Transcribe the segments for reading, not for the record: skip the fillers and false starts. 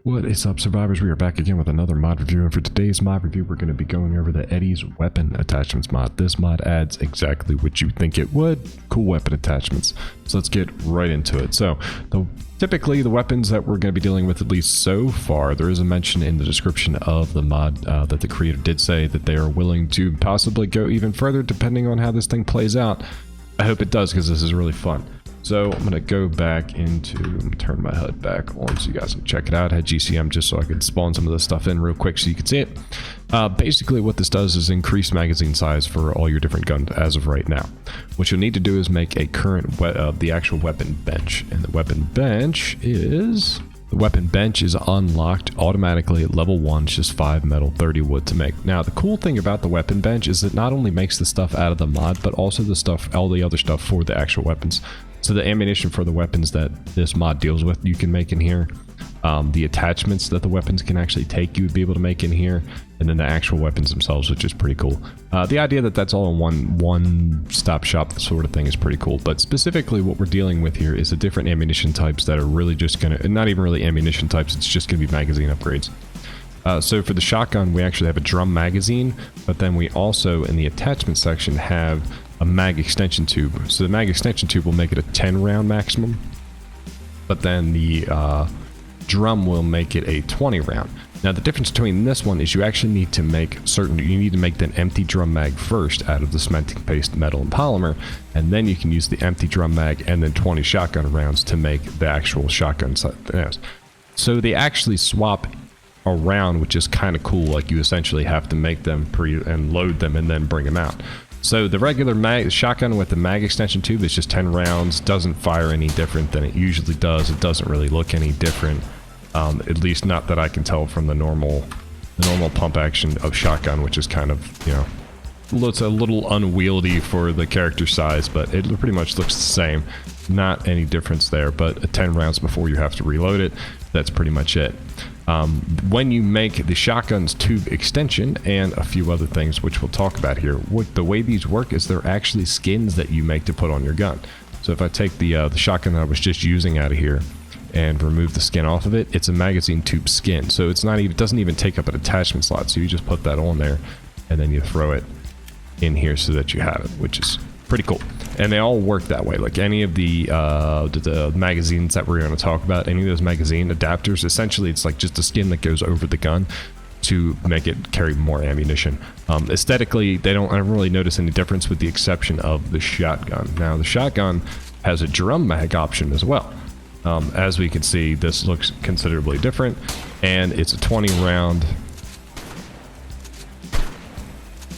What is up, survivors? We are back again with another mod review, and for today's mod review we're going to be going over the Eddys weapon attachments mod. This mod adds exactly what you think it would: cool weapon attachments. So let's get right into it. So typically the weapons that we're going to be dealing with, at least so far, there is a mention in the description of the mod that the creator did say that they are willing to possibly go even further depending on how this thing plays out. I hope it does, because this is really fun. So I'm going to go back into, turn my HUD back on so you guys can check it out. I had GCM just so I could spawn some of this stuff in real quick so you can see it. Basically what this does is increase magazine size for all your different guns as of right now. What you'll need to do is make a current, the actual weapon bench. And the weapon bench is... The weapon bench is unlocked automatically at level 1, it's just 5 metal, 30 wood to make. Now, the cool thing about the weapon bench is it not only makes the stuff out of the mod, but also the stuff, all the other stuff for the actual weapons. So the ammunition for the weapons that this mod deals with, you can make in here. The attachments that the weapons can actually take, you would be able to make in here. And then the actual weapons themselves, which is pretty cool. The idea that that's all in one-stop shop sort of thing is pretty cool. But specifically what we're dealing with here is the different ammunition types that are really just going to, not even really ammunition types, it's just going to be magazine upgrades. So for the shotgun, we actually have a drum magazine, but then we also, in the attachment section, have a mag extension tube. So the mag extension tube will make it a 10 round maximum, but then the drum will make it a 20 round. Now the difference between this one is you actually need to make certain, you need to make the empty drum mag first out of the cementing paste, metal, and polymer, and then you can use the empty drum mag and then 20 shotgun rounds to make the actual shotgun size. So they actually swap around, which is kind of cool. Like you essentially have to make them and load them and then bring them out. So the regular shotgun with the mag extension tube is just 10 rounds, doesn't fire any different than it usually does. It doesn't really look any different, at least not that I can tell from the normal pump action of shotgun, which is kind of, you know, looks a little unwieldy for the character size, but it pretty much looks the same. Not any difference there, but 10 rounds before you have to reload it. That's pretty much it. When you make the shotgun's tube extension and a few other things which we'll talk about here, the way these work is they're actually skins that you make to put on your gun. So if I take the shotgun that I was just using out of here and remove the skin off of it, it's a magazine tube skin. So it's not even, it doesn't even take up an attachment slot. So you just put that on there and then you throw it in here so that you have it, which is pretty cool. And they all work that way. Like any of the magazines that we're going to talk about, any of those magazine adapters, essentially it's like just a skin that goes over the gun to make it carry more ammunition. Aesthetically, I don't really notice any difference with the exception of the shotgun. Now the shotgun has a drum mag option as well. As we can see, this looks considerably different, and it's a 20 round.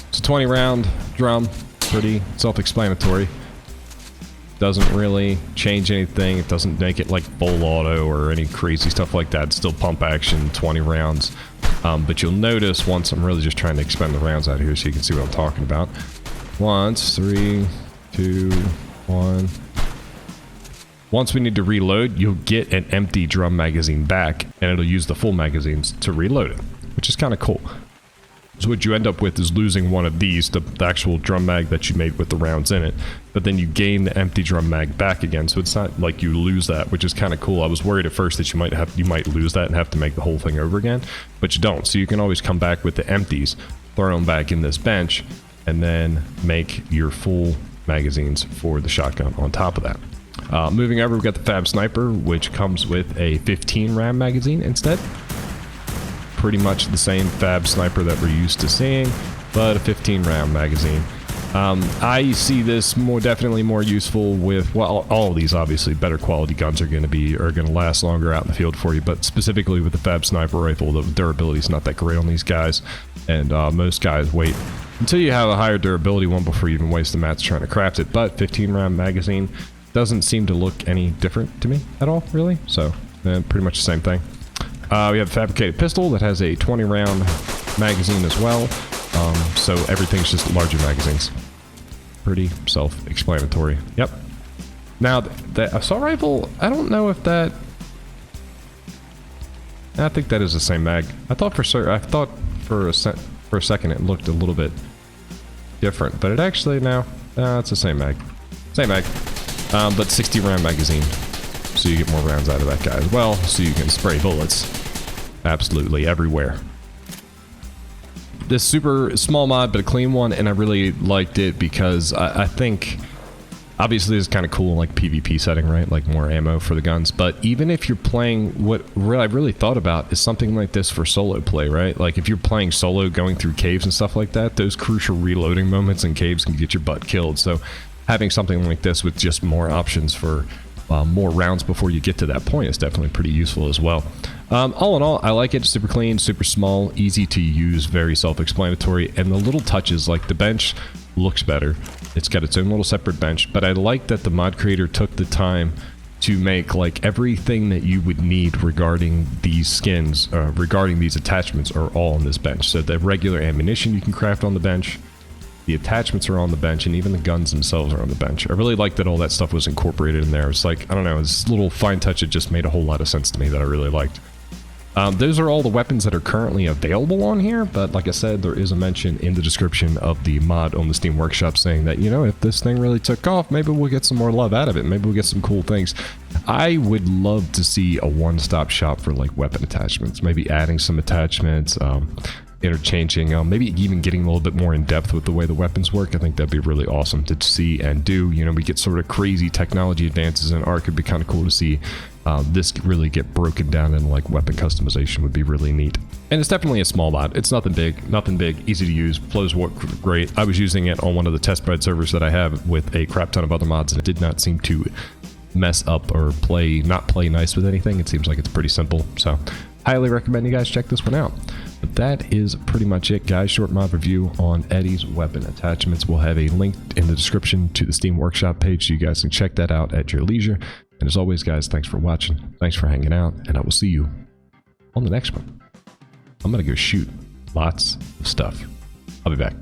It's a 20 round drum. Pretty self-explanatory. Doesn't really change anything. It doesn't make it like full auto or any crazy stuff like that. It's still pump action, 20 rounds. But you'll notice once, I'm really just trying to expand the rounds out here so you can see what I'm talking about. Once, 3, 2, 1. Once we need to reload, you'll get an empty drum magazine back, and it'll use the full magazines to reload it, which is kind of cool. So what you end up with is losing one of these, the actual drum mag that you made with the rounds in it, but then you gain the empty drum mag back again, so it's not like you lose that, which is kind of cool. I was worried at first that you might lose that and have to make the whole thing over again, but you don't. So you can always come back with the empties, throw them back in this bench, and then make your full magazines for the shotgun on top of that. Moving over, we've got the Fab Sniper, which comes with a 15 round magazine instead. Pretty much the same Fab Sniper that we're used to seeing, but a 15 round magazine. I see this definitely more useful with, well, all of these obviously better quality guns are going to last longer out in the field for you, but specifically with the Fab Sniper rifle, the durability is not that great on these guys, and most guys wait until you have a higher durability one before you even waste the mats trying to craft it. But 15 round magazine doesn't seem to look any different to me at all, really, so pretty much the same thing. We have a fabricated pistol that has a 20 round magazine as well, so everything's just larger magazines. Pretty self-explanatory. Yep. Now the assault rifle, I don't know if that, I think that is the same mag. I thought for a second it looked a little bit different, but it actually, no, it's the same mag. But 60 round magazine, so you get more rounds out of that guy as well, so you can spray bullets. absolutely everywhere. This super small mod, but a clean one, and I really liked it because I think obviously it's kind of cool in like PvP setting, right? Like more ammo for the guns. But even if you're playing, what I really thought about is something like this for solo play, right? Like if you're playing solo, going through caves and stuff like that, those crucial reloading moments in caves can get your butt killed. So having something like this with just more options for more rounds before you get to that point is definitely pretty useful as well. All in all, I like it. Super clean, super small, easy to use, very self-explanatory, and the little touches, like the bench looks better. It's got its own little separate bench, but I like that the mod creator took the time to make like everything that you would need regarding these skins, regarding these attachments, are all on this bench. So the regular ammunition you can craft on the bench, the attachments are on the bench, and even the guns themselves are on the bench. I really like that all that stuff was incorporated in there. It's like, I don't know, this little fine touch, it just made a whole lot of sense to me that I really liked. Those are all the weapons that are currently available on here, but like I said, there is a mention in the description of the mod on the Steam Workshop saying that, you know, if this thing really took off, maybe we'll get some more love out of it. Maybe we'll get some cool things. I would love to see a one-stop shop for like weapon attachments, maybe adding some attachments, interchanging, maybe even getting a little bit more in depth with the way the weapons work. I think that'd be really awesome to see and do. You know, we get sort of crazy technology advances in Ark. It'd be kind of cool to see this really get broken down, and like weapon customization would be really neat. And it's definitely a small mod. It's nothing big, easy to use, flows work great. I was using it on one of the testbed servers that I have with a crap ton of other mods, and it did not seem to mess up or not play nice with anything. It seems like it's pretty simple, so highly recommend you guys check this one out. But that is pretty much it, guys. Short mod review on Eddys weapon attachments. We'll have a link in the description to the Steam Workshop page, so you guys can check that out at your leisure. And as always, guys, thanks for watching, thanks for hanging out, and I will see you on the next one. I'm gonna go shoot lots of stuff. I'll be back.